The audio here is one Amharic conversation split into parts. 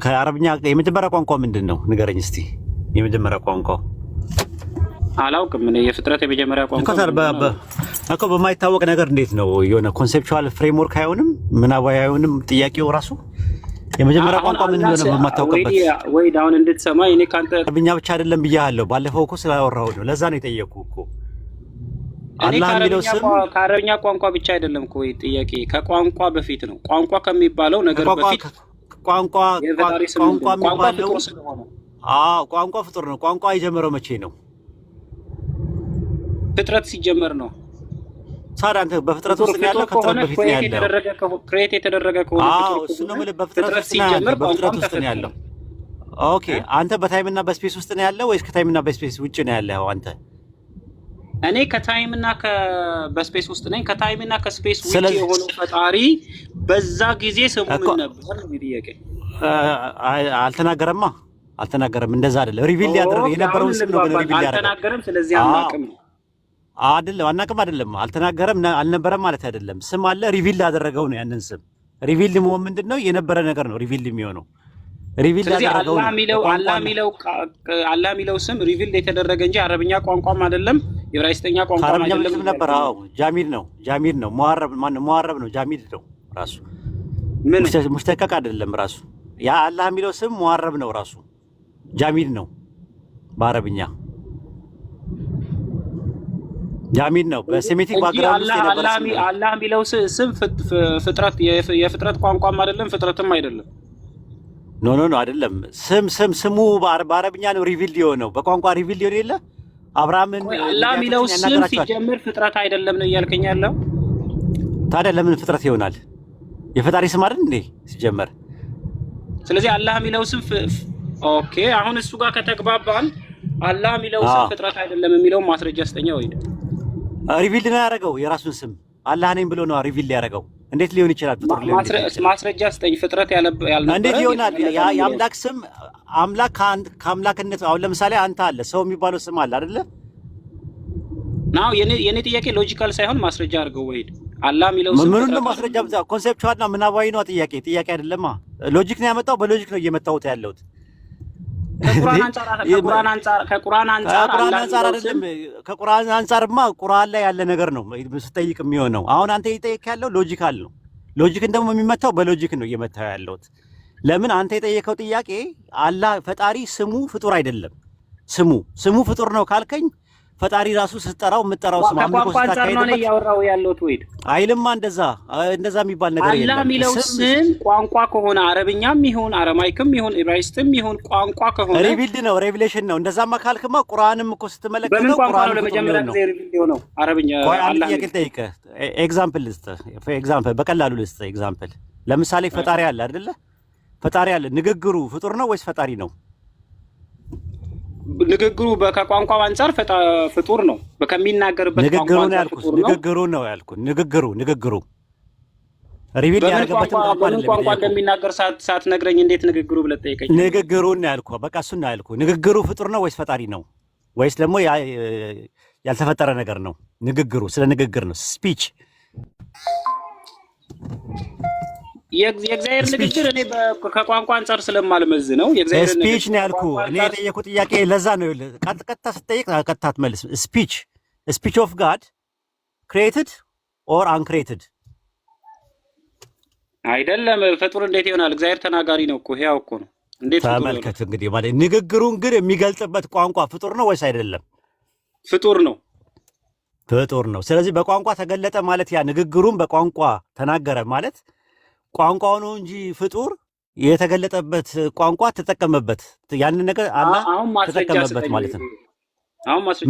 ከአረብኛ የመጀመሪያ ቋንቋ ምንድነው? ንገረኝ እስቲ። የመጀመሪያ ቋንቋ አላውቅም። ምን የፍጥረት የመጀመሪያ ቋንቋ እኮ በማይታወቅ ነገር እንዴት ነው የሆነ ኮንሴፕቹዋል ፍሬምወርክ አይሆንም? ምናባዊ አይሆንም? ጥያቄው ራሱ የመጀመሪያ ቋንቋ ምን እንደሆነ በማታውቅበት ወይ ዳውን እንድትሰማ እኔ ካንተ አረብኛ ብቻ አይደለም ብያለሁ። ባለፈው እኮ ስላወራሁ ነው። ለዛ ነው የጠየኩህ እኮ። አላህ የሚለው ስም ከአረብኛ ቋንቋ ብቻ አይደለም እኮ ጥያቄ፣ ከቋንቋ በፊት ነው። ቋንቋ ከሚባለው ነገር በፊት ቋንቋ የሚባለው ቋንቋ ፍጡር ነው። ቋንቋ የጀመረው መቼ ነው? ፍጥረት ሲጀመር ነው። ታዲያ አንተ በፍጥረት ውስጥ ነው ያለው? ከፍጥረት በፊት ነው ያለው? ክሬት የተደረገ ከሆነ እሱ ነው የምልህ። በፍጥረት ውስጥ ነው ያለው። ኦኬ፣ አንተ በታይምና በስፔስ ውስጥ ነው ያለው ወይስ ከታይምና በስፔስ ውጭ ነው ያለው አንተ? እኔ ከታይምና በስፔስ ውስጥ ነኝ። ከታይምና ከስፔስ ውጭ የሆነው ፈጣሪ በዛ ጊዜ ስሙ ምን ነበር? ጥያቄ አልተናገረም። እንደዛ አይደለም። ሪቪል ያደረገ የነበረውን ስም ነው ሪቪል ያደረገ። አልተናገረም። ስለዚህ አናውቅም አናውቅም አይደለም። አልተናገረም አልነበረም ማለት አይደለም። ስም አለ፣ ሪቪል ያደረገው ነው። ያንን ስም ሪቪል መሆን ምንድነው? የነበረ ነገር ነው ሪቪል የሚሆነው። ሪቪል ያደረገው አላህ የሚለው ስም ሪቪል የተደረገ እንጂ አረብኛ ቋንቋም አይደለም፣ የዕብራይስጥኛ ቋንቋም አይደለም ነበር። ጃሚድ ነው። ሙአረብ ነው። ጃሚድ ነው ራሱ። ምን ሙስተቀቅ አይደለም ራሱ። ያ አላህ የሚለው ስም ሙአረብ ነው ራሱ። ጃሚድ ነው በአረብኛ ጃሚድ ነው። በሴሜቲክ ባክግራውንድ ውስጥ የነበረ ስም አላህ የሚለው ስም ፍጥረት የፍጥረት ቋንቋም አይደለም ፍጥረትም አይደለም። ኖ አይደለም። ስሙ በአረብኛ ነው ሪቪል የሆነው። በቋንቋ ሪቪል የሆነ የለ አብርሃምን አላህ የሚለው ስም ሲጀምር ፍጥረት አይደለም ነው እያልከኝ ያለው? ታዲያ ለምን ፍጥረት ይሆናል? የፈጣሪ ስም አይደል እንዴ ሲጀመር? ስለዚህ አላህ የሚለው ስም ኦኬ። አሁን እሱ ጋር ከተግባባን አላህ የሚለው ስም ፍጥረት አይደለም የሚለው ማስረጃ ስጠኛ ወይ? ሪቪል ነው ያደረገው የራሱን ስም አላህ ነኝ ብሎ ነው ሪቪል ያደረገው። እንዴት ሊሆን ይችላል? ፍጥረት ሊሆን ይችላል? ማስረጃ ስጠኝ። ፍጥረት ያልነበረ እንዴት ይሆናል? የአምላክ ስም አምላክ ከአምላክነት አሁን ለምሳሌ አንተ አለ ሰው የሚባለው ስም አለ አይደለ? ናው የኔ ጥያቄ ሎጂካል ሳይሆን ማስረጃ አድርገው ወይድ አላህ የሚለው ስም ምኑን ነው ማስረጃ? ኮንሴፕቹዋል እና ምናባዊ ነው ጥያቄ አይደለማ። ሎጂክ ነው ያመጣው። በሎጂክ ነው እየመጣሁት ያለሁት። ከቁርአን አንጻርማ ቁርአን ላይ ያለ ነገር ነው ስጠይቅ የሚሆነው። አሁን አንተ እየጠየቅ ያለው ሎጂካል ነው። ሎጂክን ደግሞ የሚመታው በሎጂክ ነው እየመታው ያለሁት። ለምን አንተ የጠየቀው ጥያቄ አላህ ፈጣሪ ስሙ ፍጡር አይደለም። ስሙ ፍጡር ነው ካልከኝ ፈጣሪ ራሱ ስትጠራው የምትጠራው ስም አምልኮ ስታካሄድበት ነው ያወራው ያለሁት ወይ አይልማ። እንደዛ የሚባል ነገር የለም። አላህ የሚለው ስም ቋንቋ ከሆነ አረብኛም ይሁን አረማይክም ይሁን ዕብራይስጥም ይሁን ቋንቋ ከሆነ ሪቪልድ ነው፣ ሬቪሌሽን ነው። እንደዛማ ካልክማ ቁርአንም እኮ ስትመለከተው ቁርአን ለመጀመሪያ ጊዜ ሪቪል ነው አረብኛ። አላህ ይጠይቀ ኤግዛምፕል በቀላሉ ልስጥ ኤግዛምፕል። ለምሳሌ ፈጣሪ አለ አይደለ? ፈጣሪ አለ። ንግግሩ ፍጡር ነው ወይስ ፈጣሪ ነው? ንግግሩ ከቋንቋው አንፃር ፍጡር ነው። ከሚናገርበት ቋንቋ ንግግሩ ነው ያልኩት። ንግግሩ ሪቪል ያደረገበትን ቋንቋ እንደሚናገር ሳትነግረኝ እንዴት ንግግሩ ብለህ ጠይቀኝ። ንግግሩን ነው ያልኩህ። በቃ እሱን ነው ያልኩህ። ንግግሩ ፍጡር ነው ወይስ ፈጣሪ ነው ወይስ ደግሞ ያልተፈጠረ ነገር ነው? ንግግሩ ስለ ንግግር ነው። ስፒች የእግዚአብሔር ንግግር እኔ ከቋንቋ አንፃር ስለማልመዝ ነው። የእግዚአብሔር ስፒች ነው ያልኩህ። እኔ የጠየኩት ጥያቄ ለዛ ነው። ቀጥታ ስትጠይቅ ቀጥታ አትመልስ። ስፒች ኦፍ ጋድ ክሬትድ ኦር አንክሬትድ አይደለም። ፍጡር እንዴት ይሆናል? እግዚአብሔር ተናጋሪ ነው እኮ ሕያው እኮ ነው። እንዴት ተመልከት እንግዲህ ማለት ንግግሩን ግን የሚገልጽበት ቋንቋ ፍጡር ነው ወይስ አይደለም? ፍጡር ነው። ስለዚህ በቋንቋ ተገለጠ ማለት ያ ንግግሩን በቋንቋ ተናገረ ማለት ቋንቋው ነው እንጂ ፍጡር የተገለጠበት ቋንቋ ተጠቀመበት። ያንን ነገር አላህ ተጠቀመበት ማለት ነው። አሁን ማስረጃ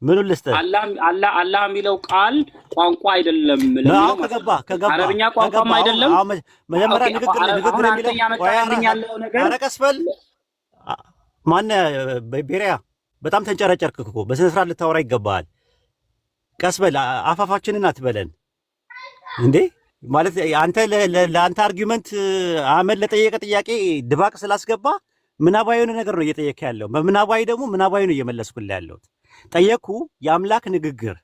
ምኑን ልስጥህ? አላህ የሚለው ቃል ቋንቋ አይደለም። ለምን ከገባ አረብኛ ቋንቋም አይደለም። መጀመሪያ ንግግር የሚለው አረቀስፈል ማነህ ቤሪያ በጣም ተንጨረጨርክ እኮ። በስነ ስርዓት ልታወራ ይገባሃል። ቀስበል አፋፋችንን አትበለን እንዴ ማለት አንተ ለአንተ አርጊውመንት አመል ለጠየቀ ጥያቄ ድባቅ ስላስገባ ምናባዊ የሆነ ነገር ነው እየጠየቀ ያለው። በምናባዊ ደግሞ ምናባዊ ነው እየመለስኩልህ ያለሁት። ጠየቅኩ የአምላክ ንግግር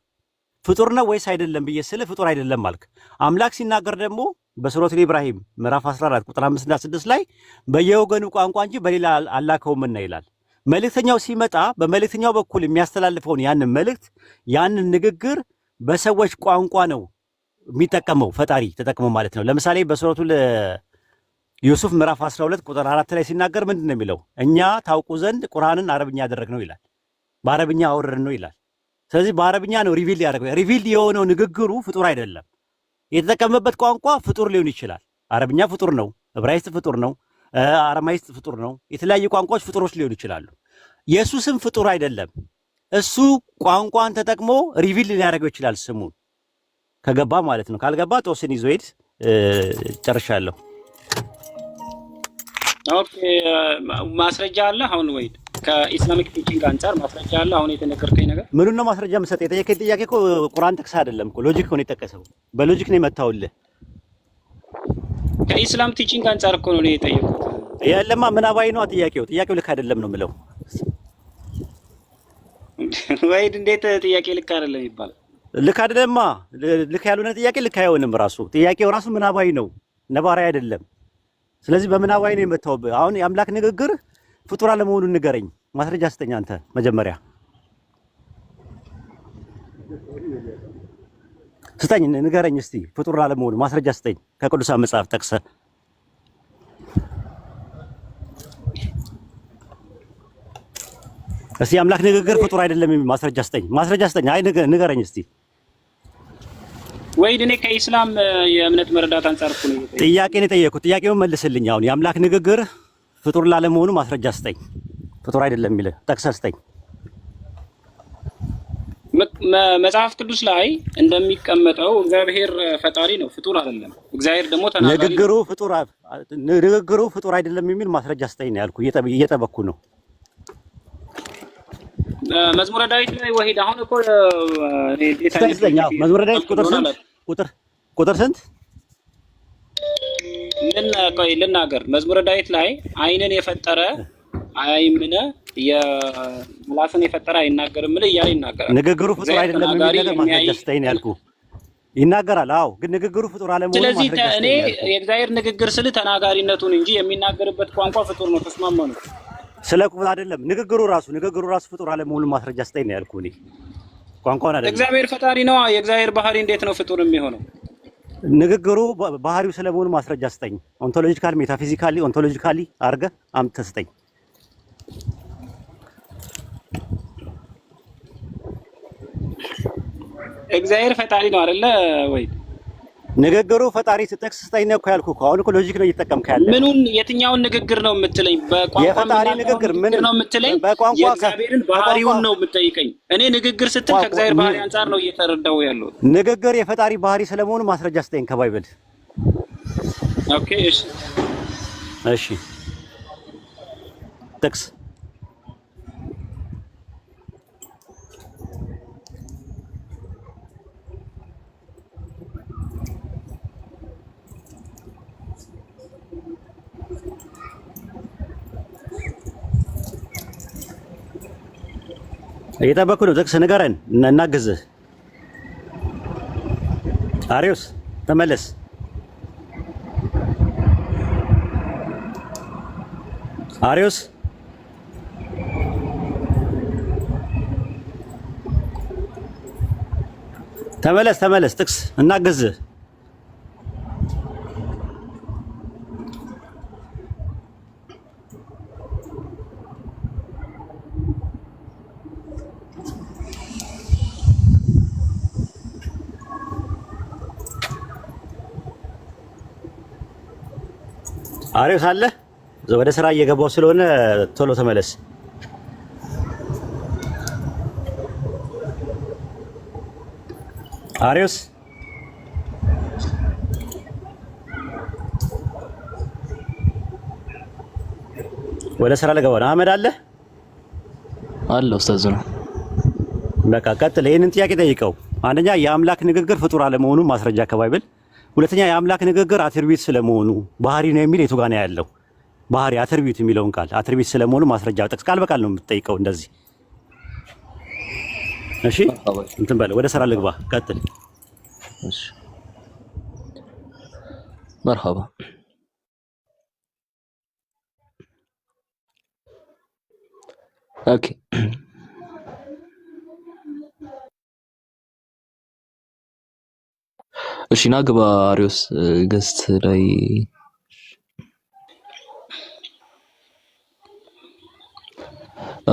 ፍጡር ነው ወይስ አይደለም ብዬ ስለ ፍጡር አይደለም አልክ። አምላክ ሲናገር ደግሞ በሱረቱል ኢብራሂም ምዕራፍ 14 ቁጥር 5 እና 6 ላይ በየወገኑ ቋንቋ እንጂ በሌላ አላከውምና ይላል። መልእክተኛው ሲመጣ በመልእክተኛው በኩል የሚያስተላልፈውን ያንን መልእክት ያንን ንግግር በሰዎች ቋንቋ ነው የሚጠቀመው ፈጣሪ ተጠቅመው ማለት ነው። ለምሳሌ በሱረቱል ዩሱፍ ምዕራፍ 12 ቁጥር 4 ላይ ሲናገር ምንድን ነው የሚለው? እኛ ታውቁ ዘንድ ቁርአንን አረብኛ ያደረግነው ይላል። በአረብኛ አወረድን ነው ይላል። ስለዚህ በአረብኛ ነው ሪቪል ያደረገው። ሪቪል የሆነው ንግግሩ ፍጡር አይደለም። የተጠቀመበት ቋንቋ ፍጡር ሊሆን ይችላል። አረብኛ ፍጡር ነው፣ ዕብራይስጥ ፍጡር ነው፣ አረማይስጥ ፍጡር ነው። የተለያዩ ቋንቋዎች ፍጡሮች ሊሆኑ ይችላሉ። የእሱ ስም ፍጡር አይደለም። እሱ ቋንቋን ተጠቅሞ ሪቪል ሊያደርገው ይችላል ስሙን። ከገባ ማለት ነው። ካልገባ ጦስን ይዞ ሄድ። ጨርሻለሁ። ኦኬ፣ ማስረጃ አለ አሁን ወይ? ከኢስላሚክ ቲቺንግ አንፃር ማስረጃ አለ አሁን የተነገርከኝ ነገር? ምኑን ነው ማስረጃ የምሰጠው? የጠየቀኝ ጥያቄ እኮ ቁርአን ጥቅስ አይደለም እኮ ሎጂክ ነው የጠቀሰው። በሎጂክ ነው የመታውልህ። ከኢስላም ቲቺንግ አንፃር እኮ ነው የጠየቁት። ያለማ ምናባዊ ነው ጥያቄው። ጥያቄው ልክ አይደለም ነው የምለው። ወይድ እንዴት ጥያቄ ልክ አይደለም ይባላል? ልክ አይደለማ። ልክ ያልሆነ ጥያቄ ልክ አይሆንም። ራሱ ጥያቄው ራሱ ምናባዊ ነው፣ ነባራዊ አይደለም። ስለዚህ በምናባዊ ነው የመታውብህ። አሁን የአምላክ ንግግር ፍጡር አለመሆኑን ንገረኝ፣ ማስረጃ ስጠኝ። አንተ መጀመሪያ ስጠኝ፣ ንገረኝ እስቲ ፍጡር አለመሆኑ ማስረጃ ስጠኝ፣ ከቅዱሳን መጽሐፍ ጠቅሰህ። እስቲ የአምላክ ንግግር ፍጡር አይደለም የሚል ማስረጃ ስጠኝ፣ ማስረጃ ስጠኝ። አይ ንገረኝ እስቲ። ወይድ እኔ ከኢስላም የእምነት መረዳት አንፃር እኮ ነው ጥያቄን የጠየኩት። ጥያቄውን መልስልኝ። አሁን የአምላክ ንግግር ፍጡር ላለመሆኑ ማስረጃ ስጠኝ። ፍጡር አይደለም የሚል ጠቅሰህ ስጠኝ። መጽሐፍ ቅዱስ ላይ እንደሚቀመጠው እግዚአብሔር ፈጣሪ ነው፣ ፍጡር አይደለም። እግዚአብሔር ደግሞ ተናጋሪ። ንግግሩ ፍጡር አይደለም የሚል ማስረጃ ስጠኝ ነው ያልኩህ። እየጠበኩ ነው። መዝሙረ ዳዊት ላይ ወሂድ አሁን እኮ መዝሙረ ዳዊት ቁጥር ስንት ልናገር? መዝሙረ ዳዊት ላይ ዓይንን የፈጠረ አያይምን የምላስን የፈጠረ አይናገርም እያለ ይናገራል። ንግግሩ ፍጡር አይደለም የሚል ነገር ማስረጃ ስጠኝ ነው ያልኩህ። ይናገራል። አዎ፣ ግን ንግግሩ ፍጡር አለመሆኑን ስለዚህ እኔ የእግዚአብሔር ንግግር ስል ተናጋሪነቱን እንጂ የሚናገርበት ቋንቋ ፍጡር ነው። ተስማማው ነው ስለ ቁጥር አይደለም። ንግግሩ ራሱ ፍጡር አለመሆኑን ማስረጃ ስጠኝ ነው ያልኩህ። እኔ ቋንቋውን አይደለም። እግዚአብሔር ፈጣሪ ነው። የእግዚአብሔር ባህሪ እንዴት ነው ፍጡር የሚሆነው? ንግግሩ ባህሪው ስለመሆኑ ማስረጃ ስጠኝ። ኦንቶሎጂካሊ፣ ሜታፊዚካሊ፣ ኦንቶሎጂካሊ አድርገህ አምጥተህ ስጠኝ። እግዚአብሔር ፈጣሪ ነው አይደለ ወይ? ንግግሩ ፈጣሪ ስጠቅስ ስጠኝ ነው እኮ ያልኩህ። አሁን እኮ ሎጂክ ነው እየተጠቀምክ ያለ። ምኑን የትኛውን ንግግር ነው የምትለኝ? በቋንቋ የፈጣሪ ንግግር ምን ነው የምትለኝ? የእግዚአብሔርን ባህሪውን ነው የምትጠይቀኝ? እኔ ንግግር ስትል ከእግዚአብሔር ባህሪ አንፃር ነው እየተረዳው ያለው። ንግግር የፈጣሪ ባህሪ ስለመሆኑ ማስረጃ ስጠኝ ከባይብል። ኦኬ፣ እሺ ጥቅስ እየጠበኩ ነው። ጥቅስ ንገረን እናግዝህ። አሪዮስ ተመለስ። አሪዮስ ተመለስ። ጥቅስ እናግዝህ። አሪዮስ አለ? ወደ ስራ እየገባው ስለሆነ ቶሎ ተመለስ። አሪዮስ ወደ ስራ ልገባ ነው። አህመድ አለ? ኡስታዝ ነው። በቃ ቀጥል። ይሄንን ጥያቄ ጠይቀው። አንደኛ የአምላክ ንግግር ፍጡር አለመሆኑ ማስረጃ ከባይብል። ሁለተኛ የአምላክ ንግግር አትሪቢዩት ስለመሆኑ ባህሪ ነው የሚል የቱ ጋር ነው ያለው? ባህሪ አትሪቢዩት የሚለውን ቃል አትሪቢዩት ስለመሆኑ ማስረጃ ጠቅስ። ቃል በቃል ነው የምትጠይቀው እንደዚህ። እሺ እንትን በለ ወደ ስራ ልግባ። ቀጥል። እሺ መርሐባ። ኦኬ እሺ ናግባ አሪዮስ ገስት ላይ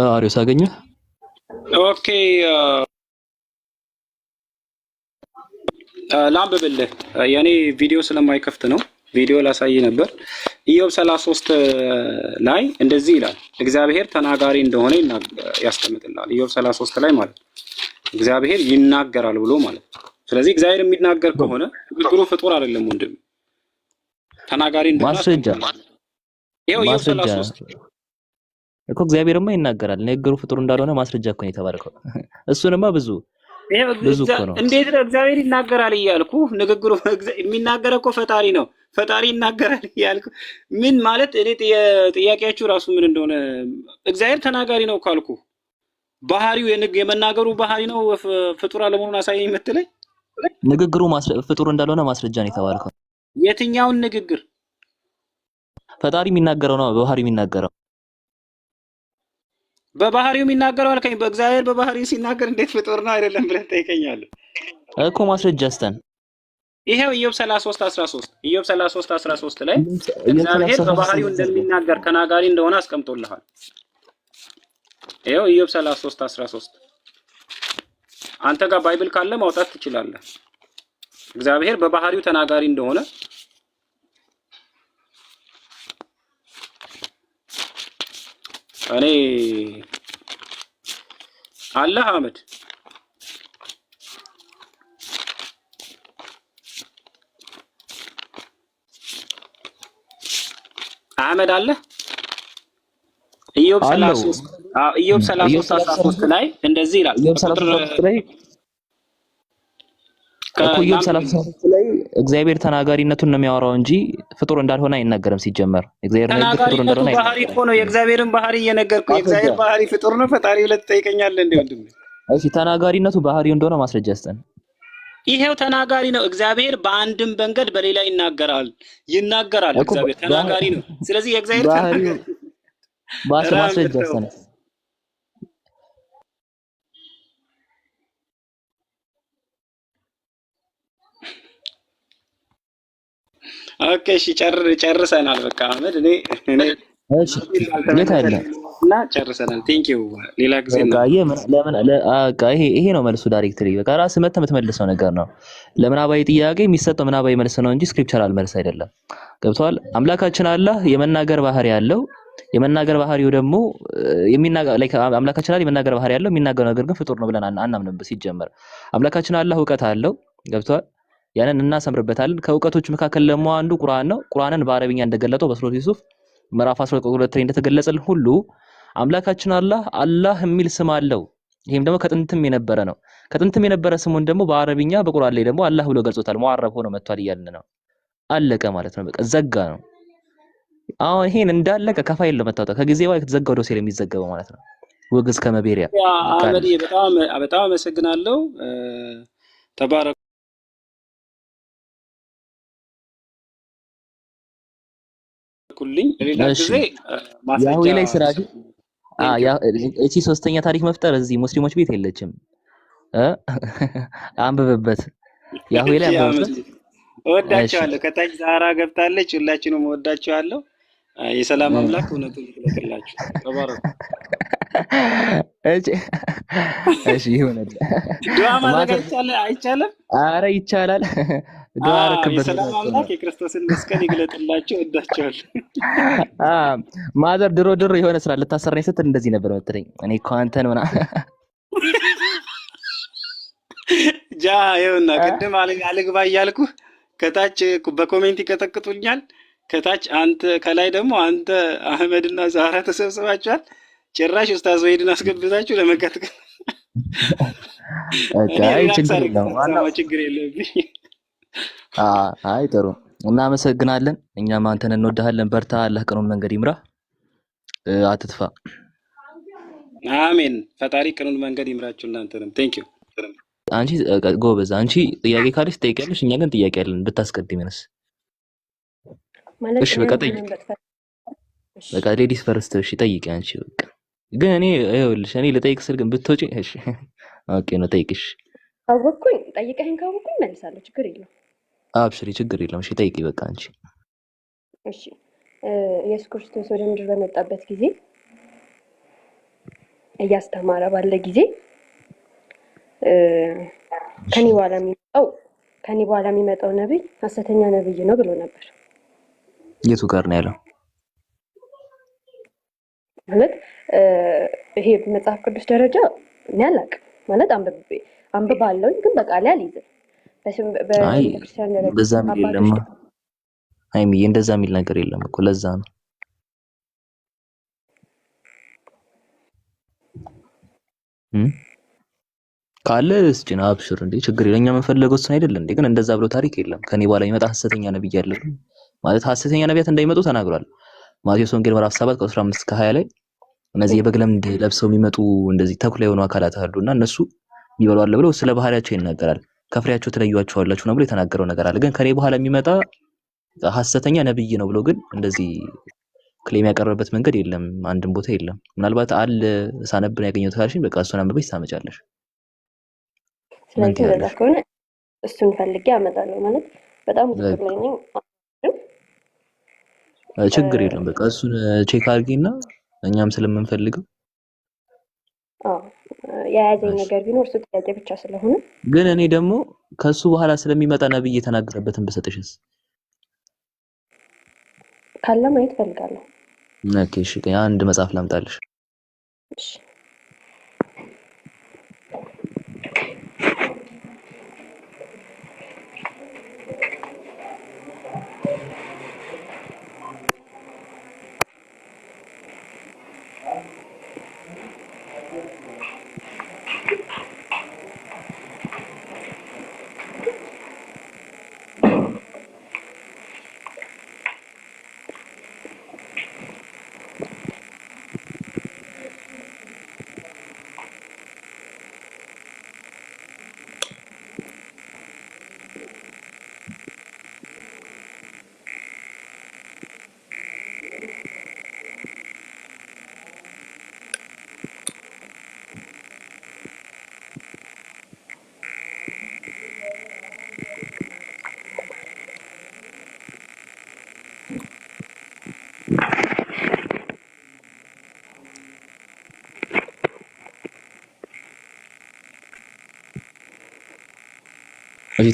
አሪዮስ አገኘ። ኦኬ ላንብብልህ። የኔ ቪዲዮ ስለማይከፍት ነው። ቪዲዮ ላሳይ ነበር። ኢዮብ 33 ላይ እንደዚህ ይላል። እግዚአብሔር ተናጋሪ እንደሆነ ያስቀምጥልሃል። ኢዮብ 33 ላይ ማለት እግዚአብሔር ይናገራል ብሎ ማለት። ስለዚህ እግዚአብሔር የሚናገር ከሆነ ንግግሩ ፍጡር አይደለም ወንድም፣ ተናጋሪ እንደሆነ ማስረጃ። ይሄው ኢዮብ 33 እኮ እግዚአብሔርማ ይናገራል። ንግግሩ ፍጡር እንዳልሆነ ማስረጃ እኮ ነው የተባለው። እሱንማ ብዙ እኮ ነው። እንዴት ነው እግዚአብሔር ይናገራል እያልኩ ንግግሩ የሚናገረው እኮ ፈጣሪ ነው። ፈጣሪ ይናገራል እያልኩ ምን ማለት እኔ ጥያቄያችሁ ራሱ ምን እንደሆነ እግዚአብሔር ተናጋሪ ነው ካልኩ ባህሪው የመናገሩ ባህሪ ነው ፍጡር አለመሆኑን አሳየኝ የምትለኝ ንግግሩ ፍጡር እንዳልሆነ ማስረጃ ነው የተባለው። የትኛውን ንግግር? ፈጣሪ የሚናገረው ነው በባህሪው የሚናገረው በባህሪው የሚናገረው አልከኝ። በእግዚአብሔር በባህሪው ሲናገር እንዴት ፍጡር ነው አይደለም ብለህ ትጠይቀኛለህ እኮ። ማስረጃ አስተን ይሄው ኢዮብ 33:13 ኢዮብ 33:13 ላይ እግዚአብሔር በባህሪው እንደሚናገር ተናጋሪ እንደሆነ አስቀምጦልሃል። ይሄው ኢዮብ 33:13 አንተ ጋር ባይብል ካለ ማውጣት ትችላለህ። እግዚአብሔር በባህሪው ተናጋሪ እንደሆነ እኔ አላህ አህመድ አለ ኢዮብ 33:13 ላይ እንደዚህ ይላል። ኢዮብ 33 ላይ ኢዮብ 33 ላይ እግዚአብሔር ተናጋሪነቱን ነው የሚያወራው እንጂ ፍጡር እንዳልሆነ አይናገርም። ሲጀመር እግዚአብሔር ነገር ፍጡር እንዳልሆነ ባህሪ እኮ ነው። የእግዚአብሔርን ባህሪ እየነገርኩ የእግዚአብሔር ባህሪ ፍጡር ነው ፈጣሪ ብለህ ትጠይቀኛለህ እንዴ ወንድም? እሺ ተናጋሪነቱ ባህሪው እንደሆነ ማስረጃ አስጠን። ይሄው ተናጋሪ ነው። እግዚአብሔር በአንድም መንገድ በሌላ ይናገራል። እግዚአብሔር ተናጋሪ ነው። ስለዚህ የእግዚአብሔር ባህሪው ማስረጃ አስጠን። ኦኬ እሺ ጨርሰናል። በቃ አህመድ እኔ እሺ የት አለ እና ጨርሰናል። ቴንክ ዩ ሌላ ጊዜ ነው። ለምን ይሄ ነው መልሱ። ዳይሬክትሊ በቃ ራስህ መተህ የምትመልሰው ነገር ነው። ለምናባዊ ጥያቄ የሚሰጠው ምናባዊ መልስ ነው እንጂ ስክሪፕቸራል መልስ አይደለም። ገብቶሃል? አምላካችን አላህ የመናገር ባህሪ ያለው የመናገር ባህሪው ደግሞ አምላካችን አላህ የመናገር ባህሪ ያለው የሚናገረው ነገር ግን ፍጡር ነው ብለን አናምንም። ሲጀመር አምላካችን አላህ እውቀት አለው። ገብቶሃል? ያንን እናሰምርበታለን። ከእውቀቶች መካከል ደግሞ አንዱ ቁርአን ነው። ቁርአንን በአረብኛ እንደገለጠው በሱረቱ ዩሱፍ ምዕራፍ 12 ላይ እንደተገለጸልን ሁሉ አምላካችን አላህ የሚል ስም አለው። ይሄም ደግሞ ከጥንትም የነበረ ነው። ከጥንትም የነበረ ስሙን ደግሞ በአረብኛ በቁርአን ላይ ደግሞ አላህ ብሎ ገልጾታል። ሙዓረብ ሆኖ መጥቷል እያልን ነው። አለቀ ማለት ነው። በቃ ዘጋ ነው። አሁን ይሄን እንዳለቀ ከፋይል ለመታወጣ ከጊዜ በኋላ ከተዘጋው ዶሴ የሚዘገበው ማለት ነው። ወግዝ ከመቤሪያ አህመድ በጣም አመሰግናለሁ። ተባረክ ኩልኝ ሌላ ጊዜ ማስረጃ ላይ ስራ እቺ ሶስተኛ ታሪክ መፍጠር እዚህ ሙስሊሞች ቤት የለችም። አንብበበት ያህዌ ላይ አንብበበት። እወዳቸዋለሁ። ከታች ዛራ ገብታለች። ሁላችንም እወዳቸዋለሁ። የሰላም አምላክ እውነቱን ይግለጥላችሁ። ተባረኩ። እሺ ይሁን። ዱዓ ማድረግ አይቻልም? ኧረ ይቻላል። የሰላም አምላክ የክርስቶስን መስቀል ይግለጥላችሁ። እወዳቸዋለሁ። ማዘር ድሮ የሆነ ስራ ልታሰራኝ ስትል እንደዚህ ነበር መጥተኝ እኔ እኮ አንተን ምናምን ይኸውና ቅድም አልግባ እያልኩህ ከታች በኮሜንት ይቀጠቅጡኛል። ከታች አንተ ከላይ ደግሞ አንተ አህመድና ዛራ ተሰብስባችኋል። ጭራሽ ኡስታዝ ወይድን አስገብታችሁ ለመቀጥቀጥ ችግር የለብኝ። አይ ጥሩ እናመሰግናለን። እኛም አንተን እንወድሃለን። በርታ። አላህ ቀኑን መንገድ ይምራ። አትጥፋ። አሜን። ፈጣሪ ቅኑን መንገድ ይምራችሁ እናንተንም። ቴንክ ዩ። አንቺ ጎበዝ፣ አንቺ ጥያቄ ካለሽ ትጠይቂያለሽ፣ እኛ ግን ጥያቄ ያለን ብታስቀድሚንስ? ማለት እሺ በቃ ጠይቂ። በቃ ሌዲስ ፈርስት። እሺ ጠይቂ አንቺ። በቃ ግን እኔ ይኸውልሽ እኔ ልጠይቅ ስል ግን ብትወጪ እሺ ኦኬ ነው ጠይቅሽ። ካወቅኩኝ ጠይቀኸኝ ካወቅኩኝ መልሳለሁ፣ ችግር የለውም። አብሽሪ፣ ችግር የለውም። እሺ ጠይቂ በቃ አንቺ። እሺ ኢየሱስ ክርስቶስ ወደ ምድር በመጣበት ጊዜ እያስተማረ ባለ ጊዜ ከኔ በኋላ የሚመጣው ነብይ ሐሰተኛ ነብይ ነው ብሎ ነበር። የቱ ጋር ነው ያለው? ማለት ይሄ መጽሐፍ ቅዱስ ደረጃ እኔ አላውቅም። ማለት አንብባለሁኝ ግን በቃሌ አልይዝም። በቤተክርስቲያን ደረጃ እንደዛ የሚል የለም ሃይሚዬ፣ እንደዛ የሚል ነገር የለም እኮ ለዛ ነው። ካለ እስኪ ነው አብሽር እንዴ፣ ችግር የለኛ የምንፈልገው እሱን አይደል እንዴ? ግን እንደዛ ብሎ ታሪክ የለም። ከኔ በኋላ የሚመጣ ሐሰተኛ ነብይ አለ ማለት ሐሰተኛ ነቢያት እንዳይመጡ ተናግሯል። ማቴዎስ ወንጌል ምዕራፍ 7 ከ15 እስከ 20 ላይ እነዚህ የበግ ለምድ ለብሰው የሚመጡ እንደዚህ ተኩላ የሆኑ አካላት አሉና እነሱ የሚበሉ አለ ብለው ስለ ባህሪያቸው ይናገራል። ከፍሬያቸው ትለዩዋቸዋላችሁ ነው ብሎ የተናገረው ነገር አለ። ግን ከኔ በኋላ የሚመጣ ሐሰተኛ ነብይ ነው ብሎ ግን እንደዚህ ክሌም ያቀረበበት መንገድ የለም፣ አንድም ቦታ የለም። ምናልባት አለ ሳነብ ነው ያገኘሁት ካልሽኝ በቃ እሱን አንብበሽ ታመጫለሽ። ስለዚህ እንደዛ ከሆነ እሱን ፈልጌ አመጣለሁ። ማለት በጣም ውስጥ ላይ ነኝ። ችግር የለም በቃ እሱን ቼክ አድርጊና እኛም ስለምንፈልገው የያዘኝ ነገር ቢኖር እሱ ጥያቄ ብቻ ስለሆነ ግን እኔ ደግሞ ከሱ በኋላ ስለሚመጣ ነብይ የተናገረበትን ብሰጥሽስ? ካለ ማየት ፈልጋለሁ። ኦኬ እሺ፣ አንድ መጽሐፍ ላምጣልሽ። እሺ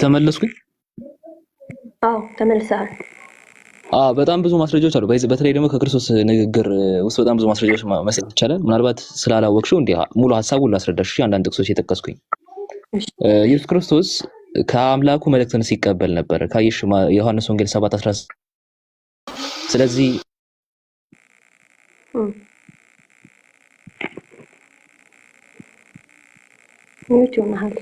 ተመለስኩኝ። አዎ ተመልሰሃል። በጣም ብዙ ማስረጃዎች አሉ። በተለይ ደግሞ ከክርስቶስ ንግግር ውስጥ በጣም ብዙ ማስረጃዎች መስጠት ይቻላል። ምናልባት ስላላወቅሽው እንዴ ሙሉ ሐሳቡን ላስረዳሽ። አንዳንድ ጥቅሶች የጠቀስኩኝ ኢየሱስ ክርስቶስ ከአምላኩ መልእክትን ሲቀበል ነበር። ካየሽ ዮሐንስ ወንጌል 7:16 ስለዚህ ምን ይሆናል?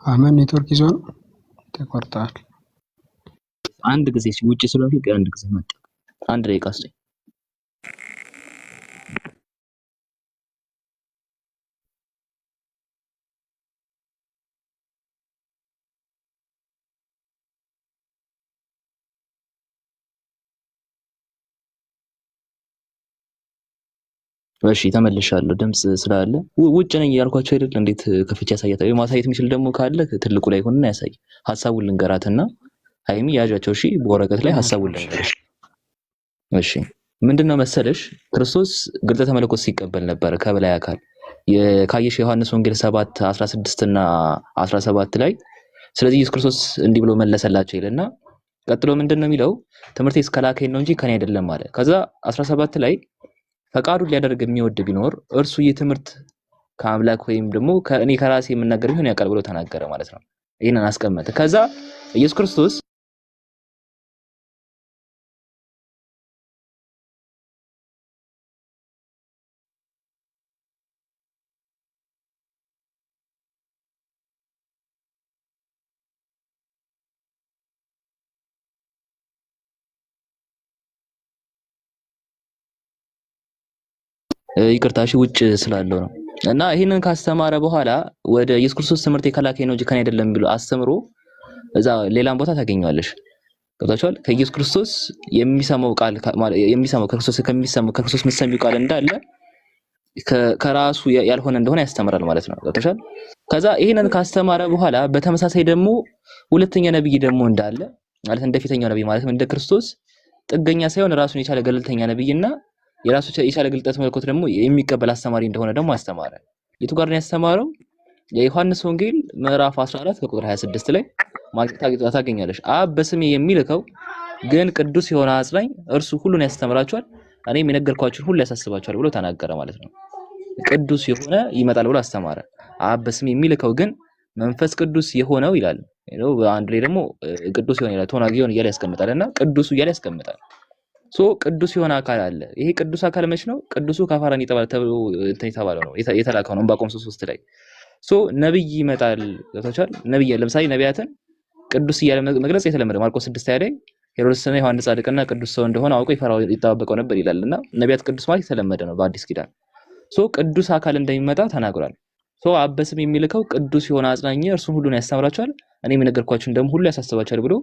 አመን ኔትወርክ ይዞ ነው ተቆርጧል። አንድ ጊዜ ውጪ ስለሆነ አንድ ጊዜ መጣ። አንድ ደቂቃ አስጠኝ። እሺ ተመልሻለሁ። ድምጽ ስላለ ውጭ ነኝ ያልኳቸው አይደል? እንዴት ከፍቼ ያሳያታል? ማሳየት የሚችል ደግሞ ካለ ትልቁ ላይ ሆነና ያሳይ። ሐሳቡን ልንገራትና ሃይሚ ያዣቸው። እሺ በወረቀት ላይ ሐሳቡን ልንገርሽ። እሺ ምንድነው መሰለሽ ክርስቶስ ግልጠተ መለኮት ሲቀበል ነበር ከበላይ አካል። ካየሽ ዮሐንስ ወንጌል 7:16 እና 17 ላይ ስለዚህ ኢየሱስ ክርስቶስ እንዲህ ብሎ መለሰላቸው ይልና ቀጥሎ ምንድነው የሚለው? ትምህርቴ እስከላከኝ ነው እንጂ ከኔ አይደለም አለ። ከዛ 17 ላይ ፈቃዱን ሊያደርግ የሚወድ ቢኖር እርሱ ይህ ትምህርት ከአምላክ ወይም ደግሞ ከእኔ ከራሴ የምናገር ይሁን ያውቃል ብሎ ተናገረ ማለት ነው። ይሄንን አስቀመጠ። ከዛ ኢየሱስ ክርስቶስ ይቅርታሽ ውጭ ስላለው ነው። እና ይሄንን ካስተማረ በኋላ ወደ ኢየሱስ ክርስቶስ ትምህርት የከላከኝ ነው እንጂ ከኔ አይደለም ብሎ አስተምሮ እዛ ሌላም ቦታ ታገኘዋለሽ። ገብታችኋል? ከኢየሱስ ክርስቶስ የሚሰማው ቃል የሚሰማው ከክርስቶስ የሚሰማው ቃል እንዳለ ከራሱ ያልሆነ እንደሆነ ያስተምራል ማለት ነው። ገብታችኋል? ከዛ ይሄንን ካስተማረ በኋላ በተመሳሳይ ደግሞ ሁለተኛ ነብይ ደግሞ እንዳለ ማለት እንደ ፊተኛው ነብይ ማለት እንደ ክርስቶስ ጥገኛ ሳይሆን ራሱን የቻለ ገለልተኛ ነብይና የራሱ የቻለ ግልጠት መለኮት ደግሞ የሚቀበል አስተማሪ እንደሆነ ደግሞ አስተማረ። የቱ ጋር ነው ያስተማረው? የዮሐንስ ወንጌል ምዕራፍ 14 ከቁጥር 26 ላይ ታገኛለሽ። አብ በስሜ የሚልከው ግን ቅዱስ የሆነ አጽናኝ እርሱ ሁሉን ያስተምራችኋል፣ እኔም የነገርኳችሁን ሁሉ ያሳስባችኋል ብሎ ተናገረ ማለት ነው። ቅዱስ የሆነ ይመጣል ብሎ አስተማረ። አብ በስሜ የሚልከው ግን መንፈስ ቅዱስ የሆነው ይላል። አንድ ላይ ደግሞ ቅዱስ የሆነ ይላል ቶናጊዮን እያለ ያስቀምጣልና ቅዱሱ እያለ ያስቀምጣል። ቅዱስ የሆነ አካል አለ። ይሄ ቅዱስ አካል መች ነው? ቅዱሱ ከአፋራን ይጠባል ተብሎ የተባለው ነው የተላከው ነው ዕንባቆም 3:3 ላይ ነብይ ይመጣል። ገብታችኋል? ነብይ ለምሳሌ ነቢያትን ቅዱስ እያለ መግለጽ የተለመደ ማርቆስ 6:20 ላይ ሄሮድስና ዮሐንስ ጻድቅና ቅዱስ ሰው እንደሆነ አውቆ ይፈራው ይጠባበቀው ነበር ይላልና ነቢያት ቅዱስ ማለት የተለመደ ነው በአዲስ ኪዳን። ቅዱስ አካል እንደሚመጣ ተናግሯል። አብ በስሜ የሚልከው ቅዱስ የሆነ አጽናኝ እርሱን ሁሉን ያስተምራችኋል፣ እኔም የነገርኳችሁን ደግሞ ሁሉ ያሳስባችኋል ብሎ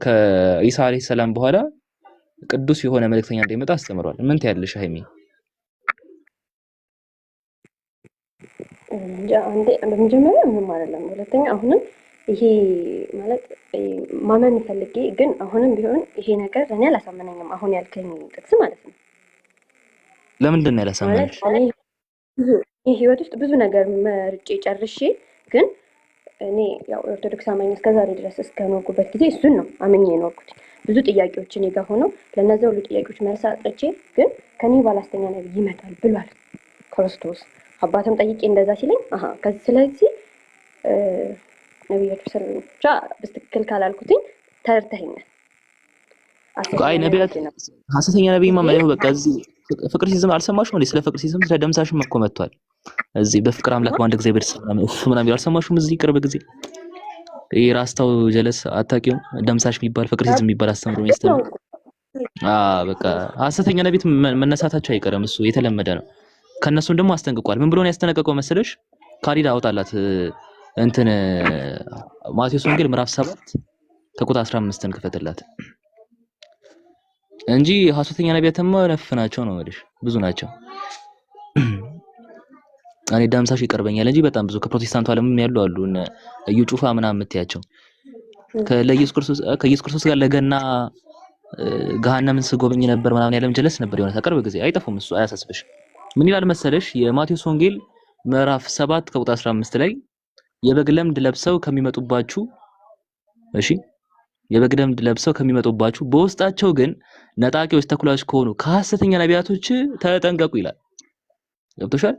ከኢሳ አለይሂ ሰላም በኋላ ቅዱስ የሆነ መልእክተኛ እንደሚመጣ አስተምሯል። ምን ትያለሽ ሃይሚ? አንዴ በመጀመሪያ ምንም አይደለም። ሁለተኛ አሁንም ይሄ ማለት ማመን ፈልጌ ግን አሁንም ቢሆን ይሄ ነገር እኔ አላሳመነኝም። አሁን ያልከኝ ጥቅስ ማለት ነው። ለምንድን ነው ያላሳመነሽ? ይሄ ህይወት ውስጥ ብዙ ነገር መርጬ ጨርሼ ግን እኔ ያው ኦርቶዶክስ አማኝ እስከዛሬ ድረስ እስከኖርኩበት ጊዜ እሱን ነው አምኜ የኖርኩት። ብዙ ጥያቄዎች እኔ ጋር ሆነው ለእነዚያ ሁሉ ጥያቄዎች መልስ አጥቼ ግን ከኔ ባላስተኛ ነብይ ይመጣል ብሏል ክርስቶስ። አባትም ጠይቄ እንደዛ ሲለኝ ስለዚህ ነቢያቱ ብቻ በትክክል ካላልኩትኝ ተርተኸኛል። አይ ነቢያት ሐሰተኛ ነብይማ ማለት በቃ እዚህ ፍቅር ሲዝም አልሰማሽም እንዴ? ስለ ፍቅር ሲዝም ስለ ደምሳሽም እኮ መጥቷል። እዚህ በፍቅር አምላክ በአንድ ጊዜ በተሰማም ምናምን አልሰማሽም? እዚህ ቅርብ ጊዜ ራስታው ጀለስ አታውቂውም? ደምሳሽ የሚባል ፍቅር ሲዝም የሚባል አስተምሮ ነው። በቃ ሐሰተኛ ነቢያት መነሳታቸው አይቀርም። እሱ የተለመደ ነው። ከነሱም ደግሞ አስጠንቅቋል። ምን ብሎ ነው ያስጠነቀቀው መሰለሽ? ካሪዳ አውጣላት እንትን ማቴዎስ ወንጌል ምዕራፍ 7 ከቁጥር 15ን ክፈትላት እንጂ ሐሰተኛ ነቢያትማ ነፍናቸው ነው ማለት ብዙ ናቸው። እኔ ደምሳሽ ይቀርበኛል እንጂ በጣም ብዙ ከፕሮቴስታንቱ ዓለምም ያሉ አሉ እነ እዩ ጩፋ ምናምን የምትያቸው ከኢየሱስ ክርስቶስ ጋር ለገና ገሃነምን ስጎበኝ ነበር ምናምን ያለም ጀለስ ነበር የሆነ ተቀርብ ጊዜ አይጠፉም። እሱ አያሳስብሽ። ምን ይላል መሰለሽ የማቴዎስ ወንጌል ምዕራፍ 7 ከቁጥር 15 ላይ የበግ ለምድ ለብሰው ከሚመጡባችሁ የበግ ለምድ ለብሰው ከሚመጡባችሁ በውስጣቸው ግን ነጣቂዎች ተኩላዎች ከሆኑ ከሐሰተኛ ነቢያቶች ተጠንቀቁ ይላል። ገብቶሻል?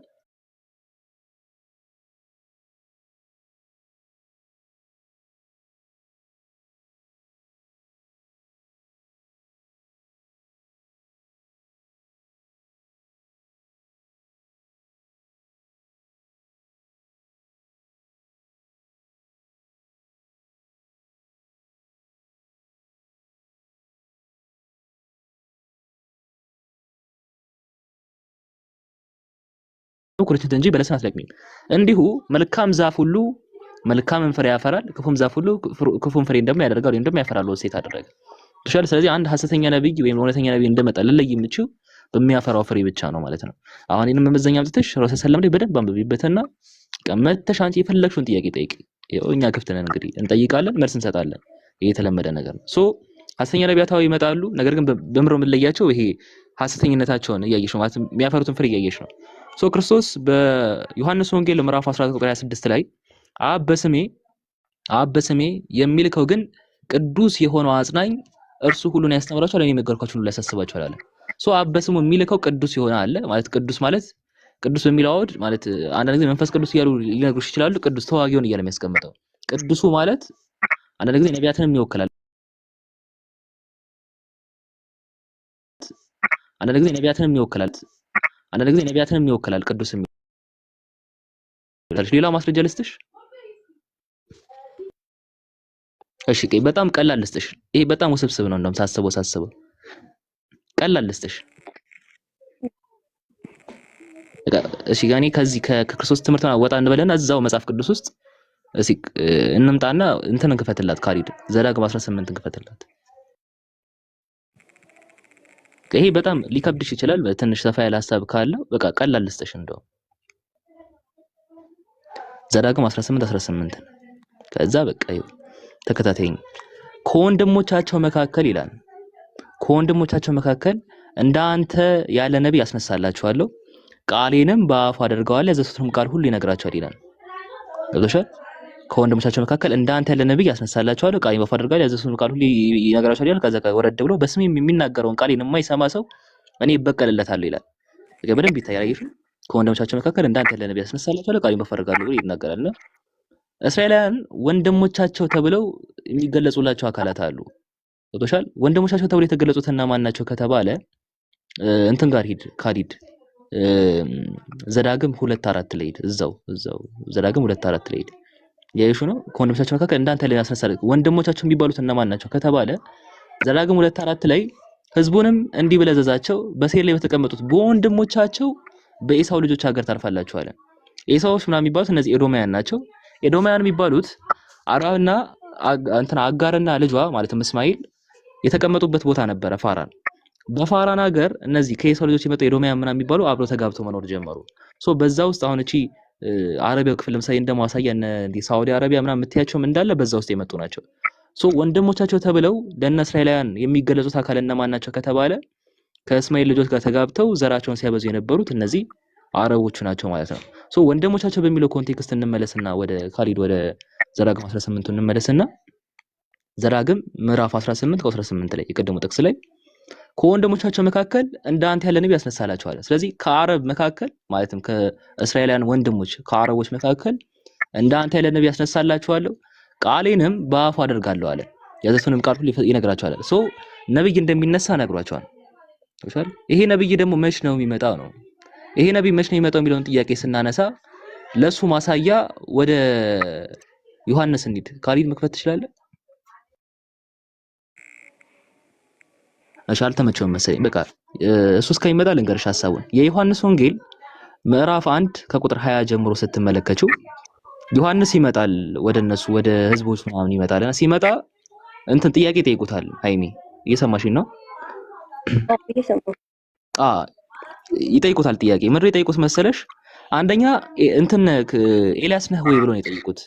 ኩርትት እንጂ በለስን አትለቅሚም። እንዲሁ መልካም ዛፍ ሁሉ መልካምን ፍሬ ያፈራል፣ ክፉም ዛፍ ሁሉ ክፉን ፍሬ እንደሚያደርጋል ወይም እንደሚያፈራል ወሴት አደረገ። ስለዚህ አንድ ሐሰተኛ ነብይ ወይም እውነተኛ ነብይ እንደመጣ ልለይ የምችው በሚያፈራው ፍሬ ብቻ ነው ማለት ነው። አሁን ይሄንን መመዘኛ አምጥተሽ ረሱል ሰለላሁ ዐለይሂ ወሰለም በደንብ አንብቢበትና ቀመተሽ አንቺ የፈለግሽውን ጥያቄ ጠይቂ። እኛ ክፍት ነን፣ እንግዲህ እንጠይቃለን፣ መልስ እንሰጣለን። ይሄ የተለመደ ነገር ነው። ሐሰተኛ ነቢያታው ይመጣሉ። ነገር ግን በምሮ የምንለያቸው ይሄ ሐሰተኝነታቸውን እያየሽ ነው ማለት የሚያፈሩትን ፍሬ እያየሽ ነው። ክርስቶስ በዮሐንስ ወንጌል ምዕራፍ 14 ቁጥር 26 ላይ አብ በስሜ የሚልከው ግን ቅዱስ የሆነው አጽናኝ እርሱ ሁሉን ያስተምራችኋል፣ እኔ የነገርኳችሁን ሁሉ ያሳስባችኋል አለ። አብ በስሙ የሚልከው ቅዱስ የሆነ አለ ማለት ቅዱስ ማለት ቅዱስ በሚለው አውድ ማለት አንዳንድ ጊዜ መንፈስ ቅዱስ እያሉ ሊነግሩሽ ይችላሉ። ቅዱስ ተዋጊውን እያለ የሚያስቀምጠው ቅዱሱ ማለት አንዳንድ ጊዜ ነቢያትንም ይወክላል። አንዳንድ ጊዜ ነቢያትንም ይወክላል ቅዱስ የሚል። ሌላ ማስረጃ ልስጥሽ? እሺ በጣም ቀላል ልስጥሽ። ይሄ በጣም ውስብስብ ነው። እንደውም ሳስበው ቀላል ልስጥሽ። እሺ ጋኒ ከዚህ ከክርስቶስ ትምህርት ወጣ እንበለና እዛው መጽሐፍ ቅዱስ ውስጥ እሺ እንምጣና እንትን እንክፈትላት ካሪድ ዘዳግም 18 እንክፈትላት። ይሄ በጣም ሊከብድሽ ይችላል። በትንሽ ሰፋ ያለ ሐሳብ ካለው በቃ ቀላል ልስጥሽ እንደው ዘዳግም 18 ከዛ በቃ ይኸው ተከታተይኝ። ከወንድሞቻቸው መካከል ይላል ከወንድሞቻቸው መካከል እንዳንተ ያለ ነብይ ያስነሳላችኋለሁ ቃሌንም በአፉ አደርገዋለሁ ያዘዝኩትንም ቃል ሁሉ ይነግራቸዋል ይላል። ገብቶሻል? ከወንድሞቻቸው መካከል እንዳንተ ያለ ነብይ ያስነሳላችኋለሁ ቃሌን በአፉ አደርገዋለሁ ያዘዝኩትንም ቃል ሁሉ ይነግራቸዋል ይላል። ከዛ ወረድ ብሎ በስሜ የሚናገረውን ቃሌን የማይሰማ ሰው እኔ እበቀልለታለሁ ይላል። በደንብ ይታያል። ከወንድሞቻቸው መካከል እንዳንተ ያለ ነብይ ያስነሳላችኋለሁ ቃሌን በአፉ አደርጋለሁ ብሎ ይናገራልና እስራኤላውያን ወንድሞቻቸው ተብለው የሚገለጹላቸው አካላት አሉ። ገብቶሻል? ወንድሞቻቸው ተብለው የተገለጹትና ማን ናቸው ከተባለ እንትን ጋር ሂድ ካሪድ ዘዳግም 2:4 ላይ ሂድ። እዛው ዘዳግም 2:4 ላይ ሂድ። ያይሹ ነው ከወንድሞቻቸው መካከል እንዳንተ ላይ ያስነሳል ወንድሞቻቸው የሚባሉት እነማን ናቸው ከተባለ ዘዳግም 2:4 ላይ ህዝቡንም እንዲህ ብለህ እዘዛቸው በሴር ላይ በተቀመጡት በወንድሞቻቸው በኤሳው ልጆች ሀገር ታርፋላችሁ አለ። ኤሳዎች ምናምን የሚባሉት እነዚህ ኤዶማውያን ናቸው። ኤዶማውያን የሚባሉት አራና እንትና አጋርና ልጇ ማለትም እስማኤል የተቀመጡበት ቦታ ነበረ ፋራን። በፋራን ሀገር እነዚህ ከኤሳው ልጆች የመጡ ኤዶማውያን ምናምን የሚባሉ አብረው ተጋብተው መኖር ጀመሩ። በዛ ውስጥ አሁን እቺ አረቢያው ክፍል ለምሳሌ እንደማሳያ እንደ ሳውዲ አረቢያ ምናምን የምትያቸውም እንዳለ በዛ ውስጥ የመጡ ናቸው። ወንድሞቻቸው ተብለው ለእነ እስራኤላውያን የሚገለጹት አካል እነማን ናቸው ከተባለ ከእስማኤል ልጆች ጋር ተጋብተው ዘራቸውን ሲያበዙ የነበሩት እነዚህ አረቦቹ ናቸው ማለት ነው። ወንድሞቻቸው በሚለው ኮንቴክስት እንመለስና ወደ ካሊድ ወደ ዘዳግም 18 እንመለስና ዘዳግም ምዕራፍ 18 ከ18 ላይ የቀደሙ ጥቅስ ላይ ከወንድሞቻቸው መካከል እንዳንተ ያለ ነብይ ያስነሳላቸዋል። ስለዚህ ከአረብ መካከል ማለትም ከእስራኤላውያን ወንድሞች ከአረቦች መካከል እንዳንተ ያለ ነብይ ያስነሳላቸዋለሁ ቃሌንም በአፉ አደርጋለሁ አለ። ያዘዝኩትንም ቃል ሁሉ ይነግራቸዋል። ነብይ እንደሚነሳ ነግሯቸዋል። ይሄ ነብይ ደግሞ መች ነው የሚመጣው ነው። ይሄ ነብይ መች ነው የሚመጣው የሚለውን ጥያቄ ስናነሳ ለሱ ማሳያ ወደ ዮሐንስ እንሂድ። ካሊድ መክፈት ትችላለህ? እሺ አልተመቸውም መሰለኝ። በቃ እሱ እስከሚመጣ ልንገርሽ ሐሳቡን። የዮሐንስ ወንጌል ምዕራፍ 1 ከቁጥር 20 ጀምሮ ስትመለከቱ ዮሐንስ ይመጣል ወደ እነሱ ወደ ህዝቦች ምናምን ይመጣልና ሲመጣ እንትን ጥያቄ ጠይቁታል። ሃይሚ እየሰማሽኝ ነው? ይጠይቁታል ጥያቄ። ምንድነው የጠይቁት መሰለሽ? አንደኛ እንትን ኤልያስ ነህ ወይ ብሎ ነው የጠይቁት።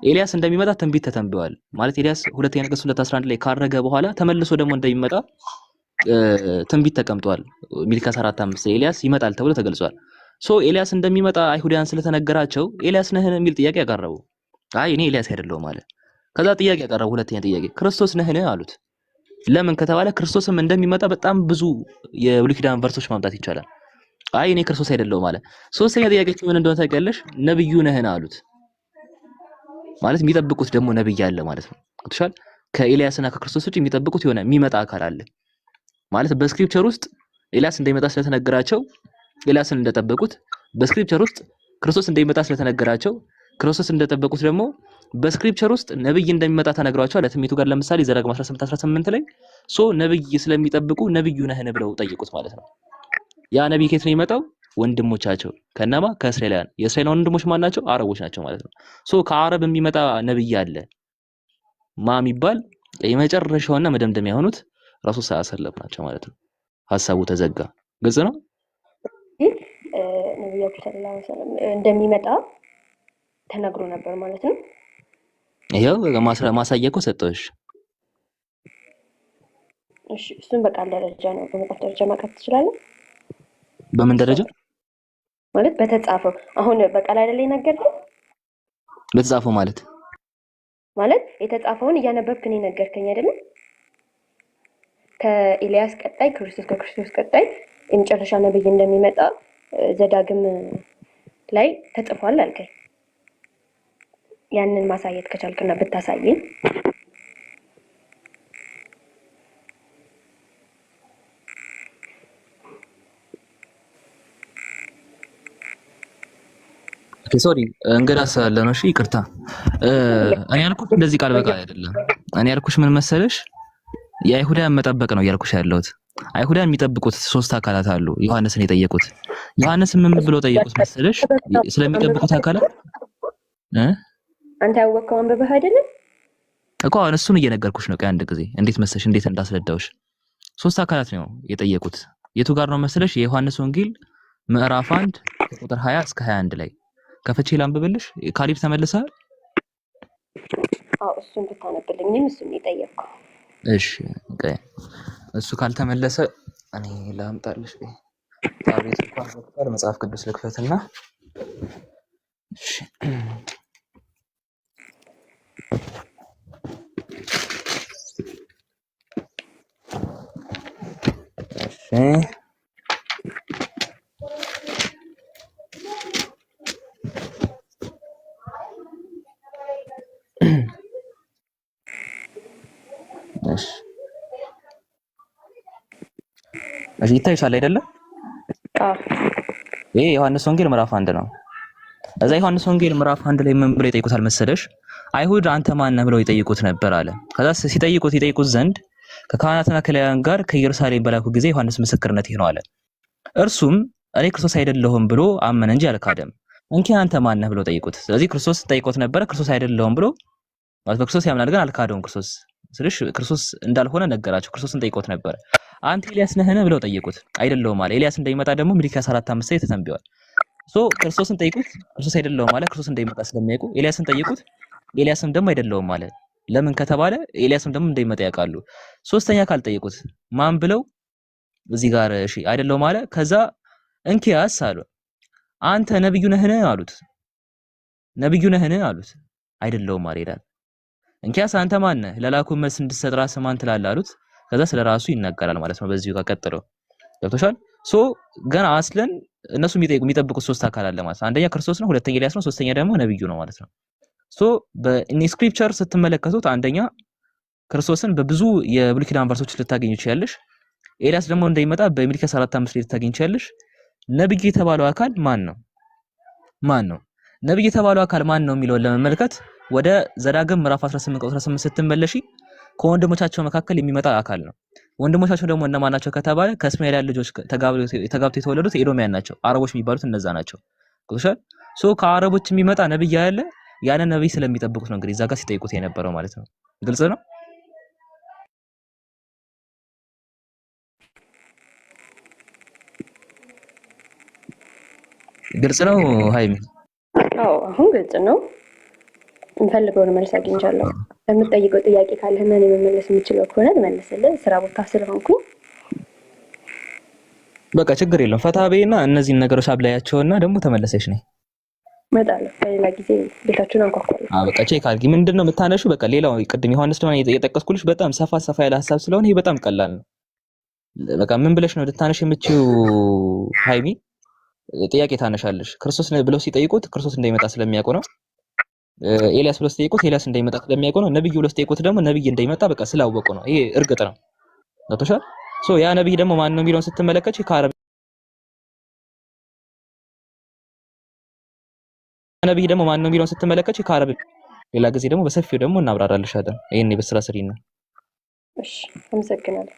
ኤልያስ እንደሚመጣ ትንቢት ተተንብዋል። ማለት ኤልያስ ሁለተኛ ነገሥት 2:11 ላይ ካረገ በኋላ ተመልሶ ደግሞ እንደሚመጣ ትንቢት ተቀምጧል። ሚልክያስ 4:5 ኤልያስ ይመጣል ተብሎ ተገልጿል። ኤልያስ እንደሚመጣ አይሁዳውያን ስለተነገራቸው ኤልያስ ነህን የሚል ጥያቄ ያቀረቡ። አይ እኔ ኤልያስ አይደለሁም ማለት። ከዛ ጥያቄ ያቀረቡ ሁለተኛ ጥያቄ ክርስቶስ ነህን አሉት። ለምን ከተባለ ክርስቶስም እንደሚመጣ በጣም ብዙ የብሉይ ኪዳን ቨርሶች ማምጣት ይቻላል። አይ እኔ ክርስቶስ አይደለሁም ማለት። ሶስተኛ ጥያቄ ምን እንደሆነ ታውቂያለሽ? ነብዩ ነህን አሉት። ማለት የሚጠብቁት ደግሞ ነብይ አለ ማለት ነው። ከተሻለ ከኤልያስና ከክርስቶስ ውጪ የሚጠብቁት የሆነ የሚመጣ አካል አለ ማለት በስክሪፕቸር ውስጥ ኤልያስ እንደሚመጣ ስለተነገራቸው ኤልያስን እንደጠበቁት፣ በስክሪፕቸር ውስጥ ክርስቶስ እንደሚመጣ ስለተነገራቸው ክርስቶስ እንደጠበቁት ደግሞ በስክሪፕቸር ውስጥ ነብይ እንደሚመጣ ተነግሯቸዋል። ለትንቢቱ ጋር ለምሳሌ ዘዳግም 18 ላይ ነብይ ስለሚጠብቁ ነብዩ ነህን ብለው ጠይቁት ማለት ነው። ያ ነብይ ከየት ነው የሚመጣው? ወንድሞቻቸው ከነማ ከእስራኤላውያን። የእስራኤል ወንድሞች ማን ናቸው? አረቦች ናቸው ማለት ነው። ከአረብ የሚመጣ ነብይ አለ ማ የሚባል የመጨረሻውና መደምደሚያ የሆኑት ራሱ ሰለላሁ ናቸው ማለት ነው። ሐሳቡ ተዘጋ። ግልጽ ነው። ነብያችን ሰለላሁ ዐለይሂ ወሰለም እንደሚመጣ ተነግሮ ነበር ማለት ነው። ይሄው ማሳያ እኮ ሰጠሁሽ። እሺ እሱን በቃል ደረጃ ነው፣ በመጽሐፍ ደረጃ ማቅረብ ትችላለህ? በምን ደረጃ ማለት? በተጻፈው አሁን በቃል አይደለ የነገርከኝ? በተጻፈው ማለት የተጻፈውን እያነበብክ ነው የነገርከኝ አይደለ? ከኤልያስ ቀጣይ ክርስቶስ፣ ከክርስቶስ ቀጣይ የመጨረሻ ነብይ እንደሚመጣ ዘዳግም ላይ ተጽፏል አልከኝ። ያንን ማሳየት ከቻልክና ብታሳየኝ። ሶሪ እንግዳ ስላለ ነው። እሺ ይቅርታ። እኔ ያልኩሽ እንደዚህ ቃል በቃል አይደለም። እኔ ያልኩሽ ምን መሰለሽ? የአይሁዳውያን መጠበቅ ነው ያልኩሽ ያለሁት። አይሁዳን የሚጠብቁት ሶስት አካላት አሉ። ዮሐንስን የጠየቁት ዮሐንስ ምን ብለው ጠየቁት መሰለሽ? ስለሚጠብቁት አካላት አንተ ያወቀው አንብበህ አይደለም እኮ አሁን እሱን እየነገርኩሽ ነው። አንድ ጊዜ እንዴት መሰለሽ እንዴት እንዳስረዳውሽ ሶስት አካላት ነው የጠየቁት። የቱ ጋር ነው መሰለሽ? የዮሐንስ ወንጌል ምዕራፍ 1 ቁጥር 20 እስከ 21 ላይ ከፍቼ ላንብብልሽ። ካሊድ ተመልሰሃል? አዎ እሱን ብታነብልኝ እኔም እሱን የጠየቅኩት። እሺ ኦኬ። እሱ ካልተመለሰ እኔ ላምጣልሽ። ታሪክ እንኳን ወጣር መጽሐፍ ቅዱስ ልክፈትና እሺ እሺ ይታይሻል አይደለ? ይሄ ዮሐንስ ወንጌል ምዕራፍ 1 ነው። እዛ ዮሐንስ ወንጌል ምዕራፍ 1 ላይ ምን ብለው ይጠይቁታል መሰለሽ? አይሁድ አንተ ማን ነህ ብለው ይጠይቁት ነበር አለ። ከዛ ይጠይቁት ዘንድ ከካህናትና ከሌዋውያን ጋር ከኢየሩሳሌም በላኩ ጊዜ ዮሐንስ ምስክርነት ይህ ነው አለ። እርሱም እኔ ክርስቶስ አይደለሁም ብሎ አመነ እንጂ አልካደም። እንኪ አንተ ማን ነህ ብለው ጠይቁት። ስለዚህ ክርስቶስ ጠይቆት ነበር። ክርስቶስ አይደለሁም ብሎ ማለት በክርስቶስ ያምናል ግን አልካደውም። ክርስቶስ እንዳልሆነ ነገራቸው። ክርስቶስን ጠይቆት ነበር። አንተ ኤልያስ ነህን ብለው ጠይቁት። አይደለሁም አለ። ኤልያስ እንደሚመጣ ደግሞ ሚልክያስ 4:5 ላይ ተተንብዮአል። ክርስቶስን ጠይቁት። ክርስቶስ አይደለሁም አለ። ክርስቶስ እንደሚመጣ ስለሚያውቁ ኤልያስን ጠይቁት። ኤልያስም ደግሞ አይደለሁም አለ። ለምን ከተባለ ኤልያስም ደግሞ እንደሚመጣ ያውቃሉ። ሶስተኛ ካልጠይቁት ማን ብለው እዚህ ጋር እሺ አይደለሁም አለ። ከዛ እንኪያስ አሉ አንተ ነብዩ ነህን አሉት። ነብዩ ነህን አሉት። አይደለሁም አለ ይላል። እንኪያስ አንተ ማን ነህ? ለላኩ መልስ እንድትሰጥ ራስህ ማን ትላለህ አሉት። ከዛ ስለራሱ ይናገራል ማለት ነው። በዚሁ ጋር ቀጥሎ ገብቶሻል። ገና አስለን እነሱ የሚጠብቁት ሶስት አካል አለ ማለት ነው። አንደኛ ክርስቶስ ነው፣ ሁለተኛ ኤልያስ ነው፣ ሶስተኛ ደግሞ ነብዩ ነው ማለት ነው። በስክሪፕቸር ስትመለከቱት አንደኛ ክርስቶስን በብዙ የብሉይ ኪዳን ቨርሶች ልታገኙ ይችላልሽ። ኤልያስ ደግሞ እንደሚመጣ በሚልክያስ 4:5 ላይ ልታገኙ ይችላልሽ። ነብዩ የተባለው አካል ማን ነው? ነብዩ የተባለው አካል ማን ነው የሚለውን ለመመልከት ወደ ዘዳግም ምዕራፍ 18 ስትመለሺ ከወንድሞቻቸው መካከል የሚመጣ አካል ነው። ወንድሞቻቸው ደግሞ እነማን ናቸው ከተባለ ከእስማኤል ልጆች ተጋብተው የተወለዱት ኤዶሚያን ናቸው። አረቦች የሚባሉት እነዛ ናቸው። ቁጥሻል ከአረቦች የሚመጣ ነብይ ያለ ያንን ነብይ ስለሚጠብቁት ነው እንግዲህ እዛ ጋር ሲጠይቁት የነበረው ማለት ነው። ግልጽ ነው። ግልጽ ነው ሃይሚ? አዎ አሁን ግልጽ ነው። እንፈልገውን መልስ አግኝቻለሁ። ለምትጠይቀው ጥያቄ ካለህና እኔ መመለስ የምችለው ከሆነ ልመልስልህ። ስራ ቦታ ስለሆንኩኝ በቃ ችግር የለውም። ፈታቤና እነዚህን ነገሮች አብላያቸውና ደግሞ ተመለሰሽ ነኝ እመጣለሁ። በሌላ ጊዜ ቤታችሁን አንኳኳለሁ። በቃ ቼክ አድርጊ። ምንድነው የምታነሺው? በቃ ሌላው ቅድም ዮሐንስ ደግሞ የጠቀስኩልሽ በጣም ሰፋ ያለ ሐሳብ ስለሆነ ይሄ በጣም ቀላል ነው። በቃ ምን ብለሽ ነው ልታነሺ የምትችይው ሃይሚ? ጥያቄ ታነሻለሽ። ክርስቶስ ብለው ሲጠይቁት ክርስቶስ እንደሚመጣ ስለሚያውቁ ነው። ኤልያስ ብለው ሲጠይቁት ኤልያስ እንደሚመጣ ስለሚያውቁ ነው። ነብዩ ብለው ሲጠይቁት ደግሞ ነብይ እንደሚመጣ በቃ ስላወቁ ነው። ይሄ እርግጥ ነው። ገብቶሻል? ያ ነብይ ደግሞ ማን ነው የሚለውን ስትመለከች ከአረብ ነብይ ደግሞ ማን ነው የሚለውን ስትመለከች ከአረብ ሌላ ጊዜ ደግሞ በሰፊው ደግሞ እናብራራልሻለን። ይሄን በስራ ስሪና። እሺ አመሰግናለሁ።